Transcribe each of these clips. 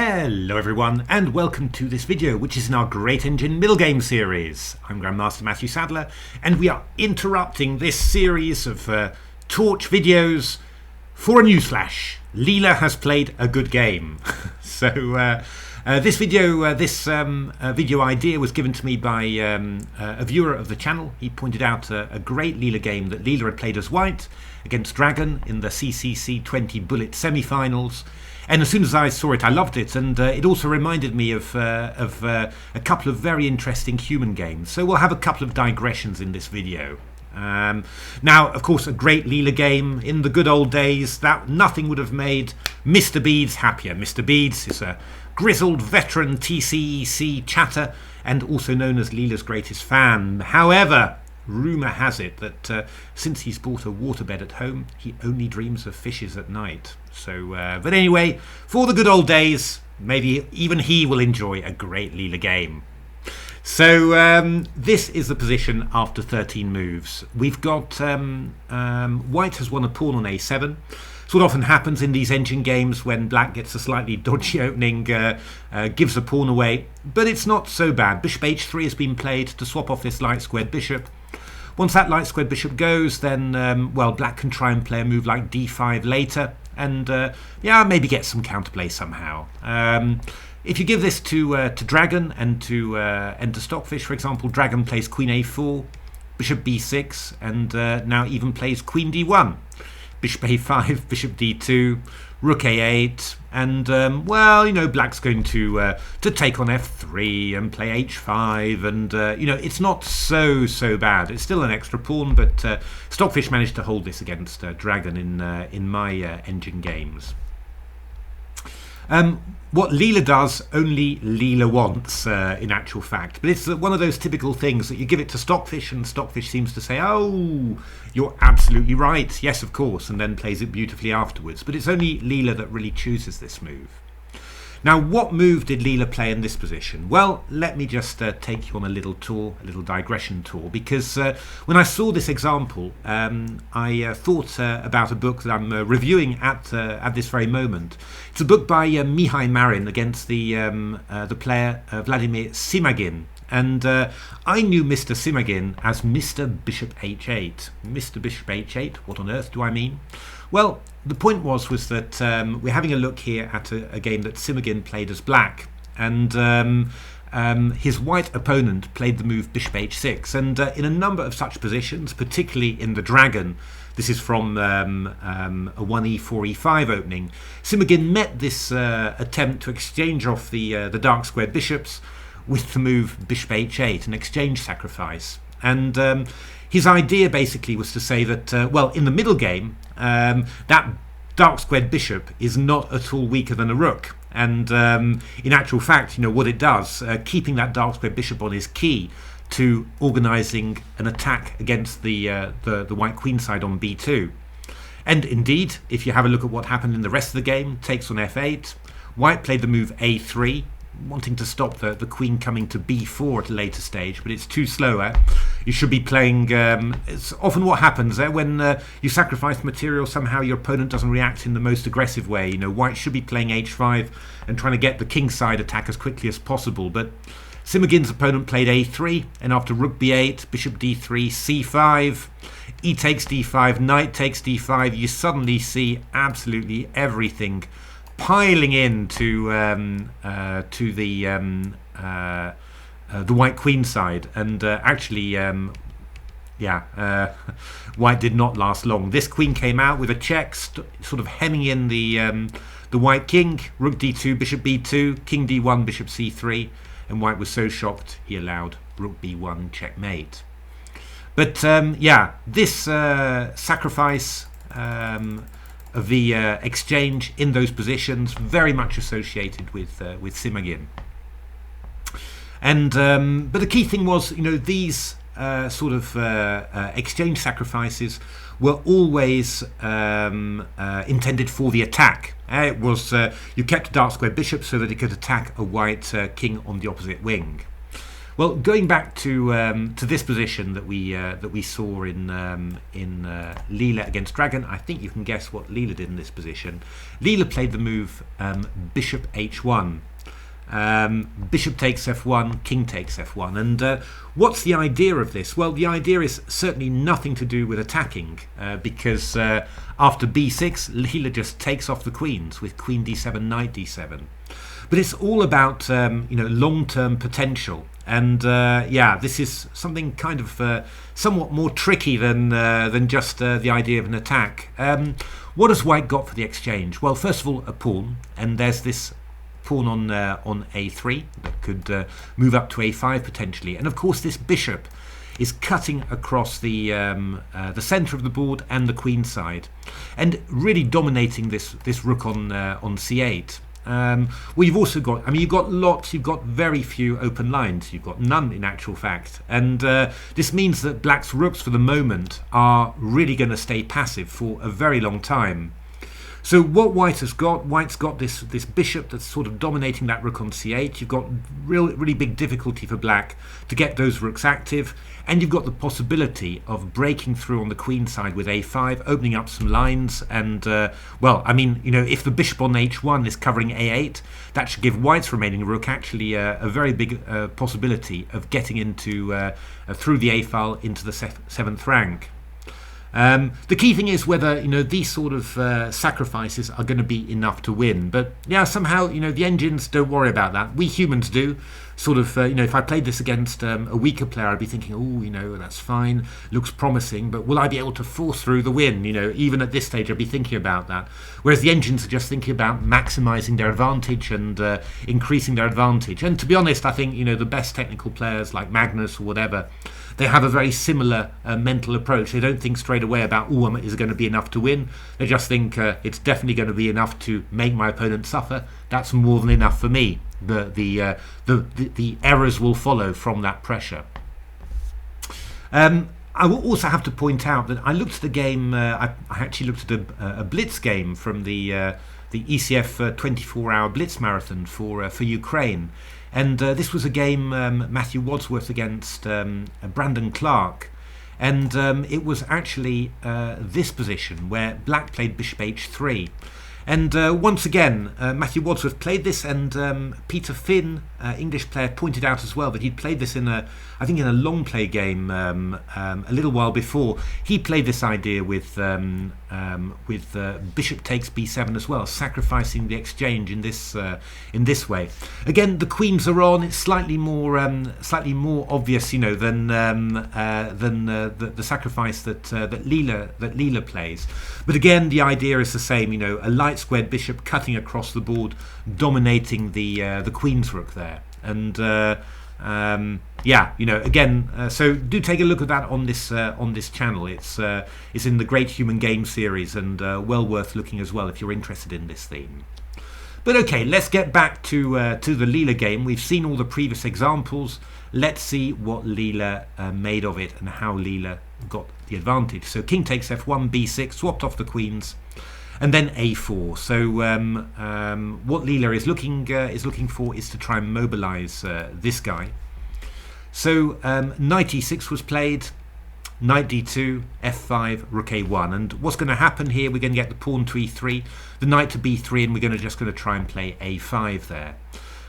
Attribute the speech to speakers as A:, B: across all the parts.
A: Hello everyone and welcome to this video, which is in our Great Engine Middlegames series. I'm Grandmaster Matthew Sadler and we are interrupting this series of Torch videos for a newsflash. Leela has played a good game. So this video idea was given to me by a viewer of the channel. He pointed out a great Leela game that Leela had played as white against Dragon in the CCC20 bullet semi-finals. And as soon as I saw it, I loved it, and it also reminded me of a couple of very interesting human games. So we'll have a couple of digressions in this video. Now, of course, a great Leela game in the good old days. That nothing would have made Mr. Beads happier. Mr. Beads is a grizzled veteran TCC chatter and also known as Leela's greatest fan. However, rumour has it that since he's bought a waterbed at home, he only dreams of fishes at night. So, but anyway, for the good old days, maybe even he will enjoy a great Leela game. So this is the position after 13 moves. We've got white has won a pawn on a7. It's what often happens in these engine games when black gets a slightly dodgy opening, gives a pawn away. But it's not so bad. Bishop h3 has been played to swap off this light squared bishop. Once that light squared bishop goes, then well, black can try and play a move like d5 later, and yeah, maybe get some counterplay somehow. If you give this to Dragon and to Stockfish, for example, Dragon plays queen a4, bishop b6, and now even plays queen d1, bishop a5, bishop d2, rook a8, and well, you know, black's going to take on f3 and play h5, and you know, it's not so bad. It's still an extra pawn, but Stockfish managed to hold this against Dragon in my engine games. What Leela does, only Leela wants, in actual fact. But it's one of those typical things that you give it to Stockfish, and Stockfish seems to say, oh, you're absolutely right, yes, of course, and then plays it beautifully afterwards. But it's only Leela that really chooses this move. Now, what move did Leela play in this position? Well, let me just take you on a little tour, a little digression tour, because when I saw this example, I thought about a book that I'm reviewing at this very moment. It's a book by Mihai Marin against the player Vladimir Simagin. And I knew Mr. Simagin as Mr. Bishop h8. Mr. Bishop h8, what on earth do I mean? Well, the point was that we're having a look here at a game that Simagin played as black, and his white opponent played the move bishop h6, and in a number of such positions, particularly in the Dragon, this is from a 1e4 e5 opening, Simagin met this attempt to exchange off the dark squared bishops with the move bishop h8, an exchange sacrifice. And his idea basically was to say that, well, in the middle game, that dark squared bishop is not at all weaker than a rook. And in actual fact, you know, what it does, keeping that dark squared bishop on is key to organising an attack against the white queen side on b2. And indeed, if you have a look at what happened in the rest of the game, takes on f8, white played the move a3, wanting to stop the queen coming to b4 at a later stage, but it's too slow. You should be playing, it's often what happens when you sacrifice material, somehow your opponent doesn't react in the most aggressive way. You know, white should be playing h5 and trying to get the king side attack as quickly as possible, but Simagin's opponent played a3, and after rook b8, bishop d3, c5, e takes d5, knight takes d5, you suddenly see absolutely everything piling in to the white queen side, and actually, white did not last long. This queen came out with a check, sort of hemming in the white king. Rook d2, bishop b2, king d1, bishop c3, and white was so shocked he allowed rook b1 checkmate. But yeah, this sacrifice of the exchange in those positions, very much associated with Simagin. And but the key thing was, you know, these sort of exchange sacrifices were always intended for the attack. It was you kept a dark squared bishop so that it could attack a white king on the opposite wing. Well, going back to this position that we saw in Leela against Dragon, I think you can guess what Leela did in this position. Leela played the move Bishop H1. Bishop takes F1, King takes F1, and what's the idea of this? Well, the idea is certainly nothing to do with attacking, because after B6, Leela just takes off the queens with Queen D7, Knight D7. But it's all about long-term potential, and yeah, this is something kind of somewhat more tricky than just the idea of an attack. What has White got for the exchange? Well, first of all, a pawn, and there's this pawn on A3 that could move up to A5 potentially, and of course this bishop is cutting across the centre of the board and the queen side, and really dominating this rook on C8. Well, you've also got, you've got very few open lines. You've got none in actual fact. And this means that Black's rooks for the moment are really going to stay passive for a very long time. So what White's got this bishop that's sort of dominating that rook on C8. You've got really big difficulty for Black to get those rooks active, and you've got the possibility of breaking through on the queen side with A5, opening up some lines, and if the bishop on H1 is covering A8, that should give White's remaining rook actually a very big possibility of getting into through the A file into the 7th rank. The key thing is whether these sort of sacrifices are going to be enough to win. But yeah, somehow the engines don't worry about that. We humans do. Sort of if I played this against a weaker player, I'd be thinking, oh, that's fine, looks promising, but will I be able to force through the win? Even at this stage, I'd be thinking about that. Whereas the engines are just thinking about maximising their advantage and increasing their advantage. And to be honest, I think the best technical players like Magnus or whatever, they have a very similar mental approach. They don't think straight away about, is it going to be enough to win? They just think it's definitely going to be enough to make my opponent suffer. That's more than enough for me. The errors will follow from that pressure. I will also have to point out that I looked at the game. I actually looked at a blitz game from the ECF 24-hour blitz marathon for Ukraine. And this was a game Matthew Wadsworth against Brandon Clark, and it was actually this position where Black played Bishop H3. And once again, Matthew Wadsworth played this, and Peter Finn, English player, pointed out as well that he'd played this in a long play game a little while before. He played this idea with Bishop takes B7 as well, sacrificing the exchange in this way. Again, the queens are on. It's slightly more obvious, than the sacrifice that Leela plays. But again, the idea is the same. A light squared bishop cutting across the board, dominating the queen's rook there, and so do take a look at that on this channel. It's in the Great Human Game series, and well worth looking as well if you're interested in this theme. But okay, let's get back to the Leela game. We've seen all the previous examples. Let's see what Leela made of it and how Leela got the advantage. So King takes F1, B6, swapped off the queens, and then A4. So what Leela is looking for is to try and mobilise this guy. So Knight E6 was played, Knight D2, F5, Rook A1. And what's going to happen here? We're going to get the pawn to E3, the knight to B3, and we're just going to try and play A5 there.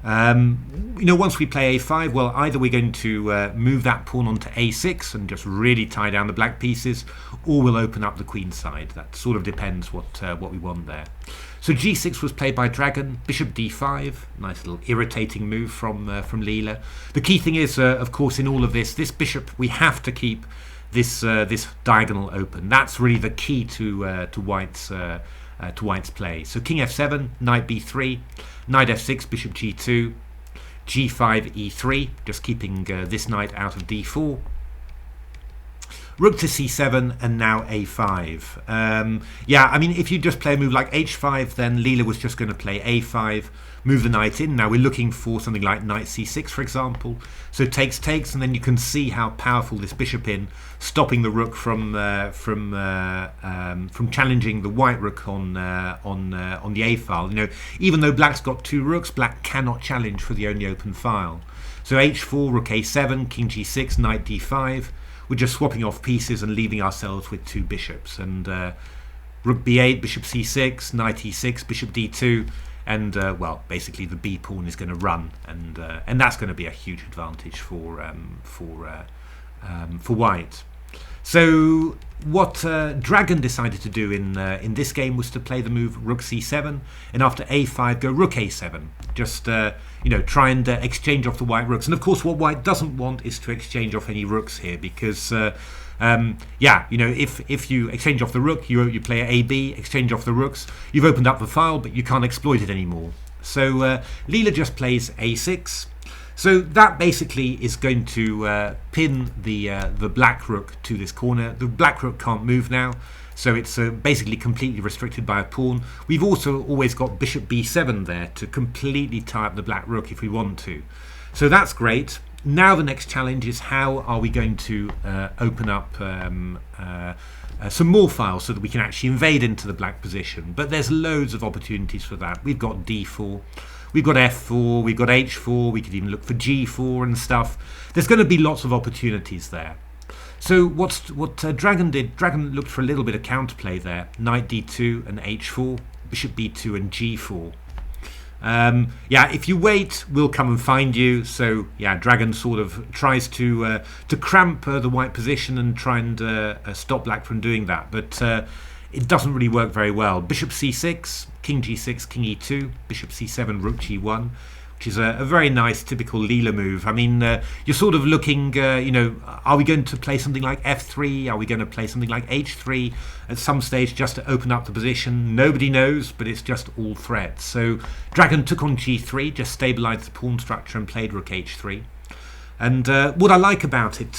A: Once we play A5, well, either we're going to move that pawn onto A6 and just really tie down the black pieces, or we'll open up the queen side. That sort of depends what we want there. So G6 was played by Dragon, Bishop D5, nice little irritating move from Leela. The key thing is, of course, in all of this bishop, we have to keep this diagonal open. That's really the key to White's play. So King F7, Knight B3, Knight F6, Bishop G2, G5, E3, just keeping this knight out of D4. Rook to C7, and now A5. If you just play a move like H5, then Leela was just going to play A5, move the knight in. Now we're looking for something like Knight C6, for example. So takes, and then you can see how powerful this bishop in, stopping the rook from challenging the white rook on the A file. Even though Black's got two rooks, Black cannot challenge for the only open file. So h4, rook a7, king g6, knight d5. We're just swapping off pieces and leaving ourselves with 2 bishops. And rook b8, bishop c6, knight e6, bishop d2. And well, basically the b pawn is going to run, and that's going to be a huge advantage for white. So what Dragon decided to do in this game was to play the move rook c7, and after a5 go rook a7. Just try and exchange off the white rooks. And of course, what white doesn't want is to exchange off any rooks here, because if you exchange off the rook, you play AB, exchange off the rooks, you've opened up the file, but you can't exploit it anymore. So Leela just plays a6. So that basically is going to pin the black rook to this corner. The black rook can't move now, so it's basically completely restricted by a pawn. We've also always got bishop b7 there to completely tie up the black rook if we want to. So that's great. Now the next challenge is, how are we going to open up some more files so that we can actually invade into the black position. But there's loads of opportunities for that. We've got d4, we've got f4, we've got h4, we could even look for g4 and stuff. There's going to be lots of opportunities there. So what Dragon did, Dragon looked for a little bit of counterplay there. Knight d2 and h4, bishop b2 and g4. If you wait, we'll come and find you. So yeah, Dragon sort of tries to cramp the white position and try and stop black from doing that, but it doesn't really work very well. Bishop c6, king g6, king e2, bishop c7, rook g1, which is a very nice typical Leela move. I mean, you're sort of looking, are we going to play something like f3? Are we going to play something like h3 at some stage just to open up the position? Nobody knows, but it's just all threats. So Dragon took on g3, just stabilized the pawn structure and played rook h3. And what I like about it,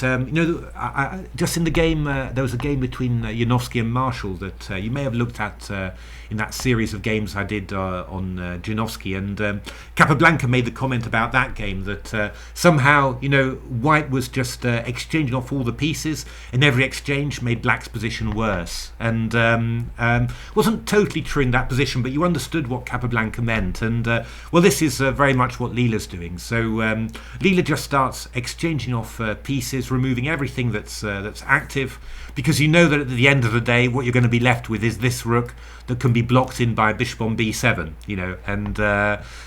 A: just in the game, there was a game between Janowski and Marshall that you may have looked at in that series of games I did on Janowski. And Capablanca made the comment about that game that somehow, white was just exchanging off all the pieces, and every exchange made black's position worse. And wasn't totally true in that position, but you understood what Capablanca meant. And well, this is very much what Leela's doing. So Leela just starts exchanging off pieces, removing everything that's active, because you know that at the end of the day what you're going to be left with is this rook that can be blocked in by bishop on b7, and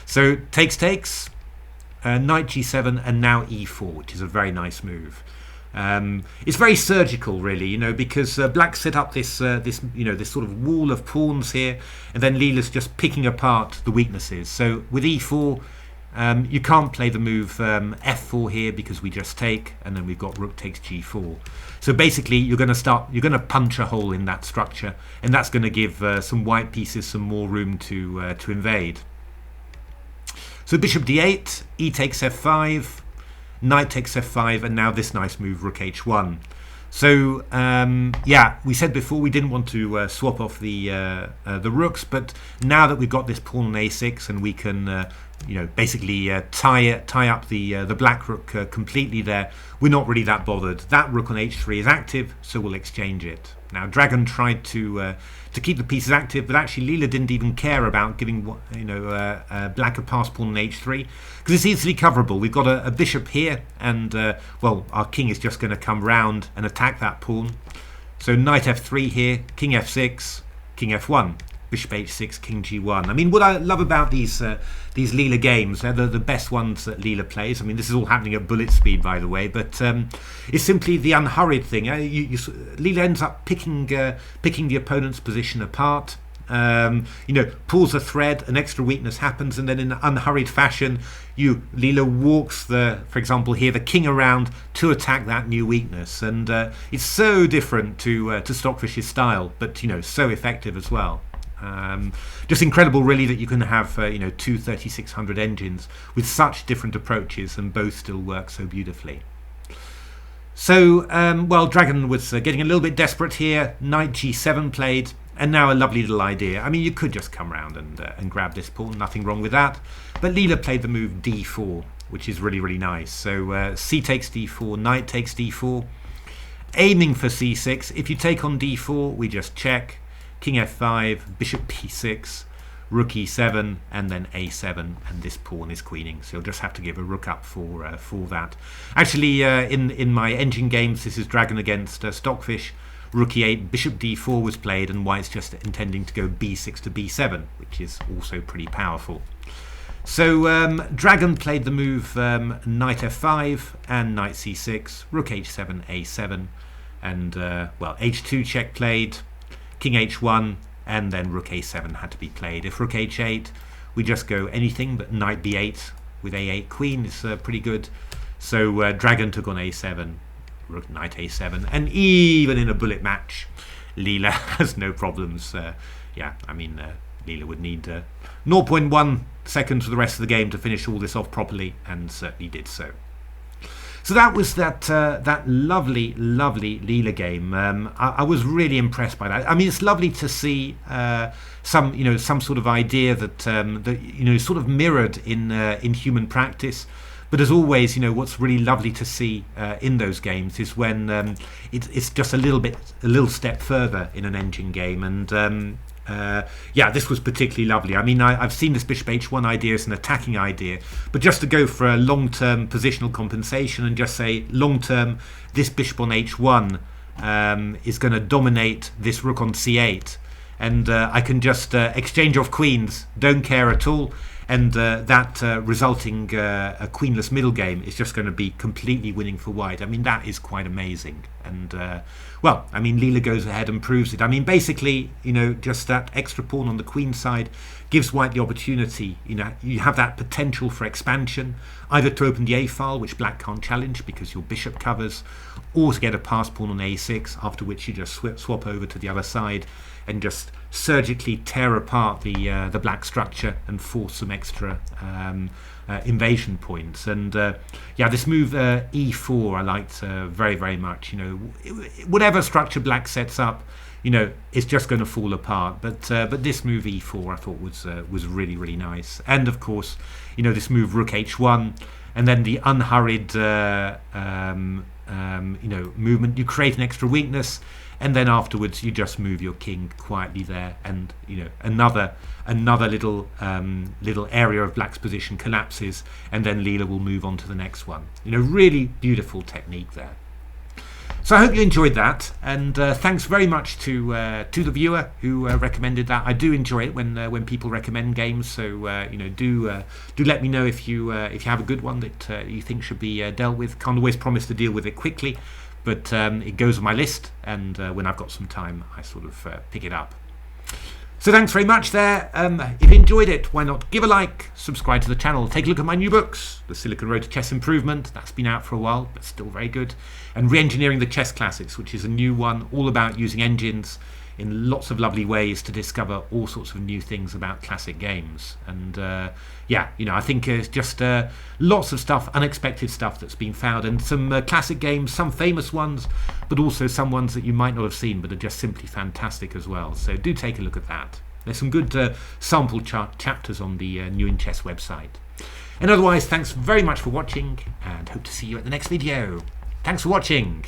A: so takes, knight g7, and now e4, which is a very nice move. It's very surgical, really, because black set up this this sort of wall of pawns here, and then Leela's just picking apart the weaknesses. So with e4, you can't play the move f4 here because we just take, and then we've got rook takes g4. So basically you're going to punch a hole in that structure, and that's going to give some white pieces some more room to invade. So bishop d8, e takes f5, knight takes f5, and now this nice move rook h1. So we said before we didn't want to swap off the rooks, but now that we've got this pawn on a6 and we can basically tie up the black rook completely there, we're not really that bothered. That rook on h3 is active, so we'll exchange it. Now Dragon tried to keep the pieces active, but actually Leela didn't even care about giving black a pass pawn on h3 because it's easily coverable. We've got a bishop here, and our king is just going to come round and attack that pawn. So knight f3 here, king f6, king f1. Bishop h6, king g1. I mean, what I love about these Leela games, they're the best ones that Leela plays. I mean, this is all happening at bullet speed, by the way, but it's simply the unhurried thing. Leela ends up picking the opponent's position apart. Pulls a thread, an extra weakness happens, and then in an unhurried fashion, Leela walks for example here, the king around to attack that new weakness, and it's so different to Stockfish's style, but so effective as well. Just incredible, really, that you can have two 3600 engines with such different approaches and both still work so beautifully. So Dragon was getting a little bit desperate here. Knight g7 played, and now a lovely little idea. I mean, you could just come around and grab this pawn, nothing wrong with that, but Leela played the move d4, which is really, really nice. So c takes d4, knight takes d4, aiming for c6. If you take on d4, we just check. King f5, bishop b6, rook e7, and then a7, and this pawn is queening. So you'll just have to give a rook up for that. Actually, in my engine games, this is Dragon against Stockfish. Rook e8, bishop d4 was played, and white's just intending to go b6 to b7, which is also pretty powerful. So Dragon played the move knight f5 and knight c6, rook h7, a7, and well, h2 check played, king h1, and then rook a7 had to be played. If rook h8, we just go anything but knight b8 with a8 queen is pretty good. So Dragon took on a7, rook knight a7, and even in a bullet match, Leela has no problems. Yeah, I mean, Leela would need 0.1 seconds for the rest of the game to finish all this off properly, and certainly did so. So that was that lovely Leela game. I was really impressed by that. I mean, it's lovely to see some sort of idea that sort of mirrored in human practice. But as always, what's really lovely to see in those games is when it's just a little step further in an engine game. And yeah, this was particularly lovely. I mean, I've seen this bishop h1 idea as an attacking idea, but just to go for a long-term positional compensation and just say long-term, this bishop on h1 is going to dominate this rook on c8, and I can just exchange off queens, don't care at all, and that resulting a queenless middle game is just going to be completely winning for white. I mean, that is quite amazing. And well, I mean, Leela goes ahead and proves it. I mean, basically, just that extra pawn on the queen side gives white the opportunity. You have that potential for expansion, either to open the a file, which black can't challenge because your bishop covers, or to get a pass pawn on a6, after which you just swap over to the other side and just surgically tear apart the black structure and force some extra invasion points. And yeah, this move e4 I liked very, very much. Whatever structure black sets up, it's just going to fall apart. But this move e4 I thought was really, really nice. And of course, this move rook h1, and then the unhurried movement. You create an extra weakness, and then afterwards you just move your king quietly there, and another little area of black's position collapses, and then Leela will move on to the next one. Really beautiful technique there. So I hope you enjoyed that, and thanks very much to the viewer who recommended that. I do enjoy it when people recommend games. So do let me know if you have a good one that you think should be dealt with. Can't always promise to deal with it quickly, but it goes on my list, and when I've got some time, I sort of pick it up. So thanks very much there. If you enjoyed it, why not give a like, subscribe to the channel, take a look at my new books, The Silicon Road to Chess Improvement, that's been out for a while, but still very good, and Reengineering the Chess Classics, which is a new one, all about using engines in lots of lovely ways to discover all sorts of new things about classic games. And yeah, I think it's just lots of stuff, unexpected stuff that's been found, and some classic games, some famous ones, but also some ones that you might not have seen but are just simply fantastic as well. So do take a look at that. There's some good sample chapters on the New in Chess website. And otherwise, thanks very much for watching, and hope to see you at the next video. Thanks for watching.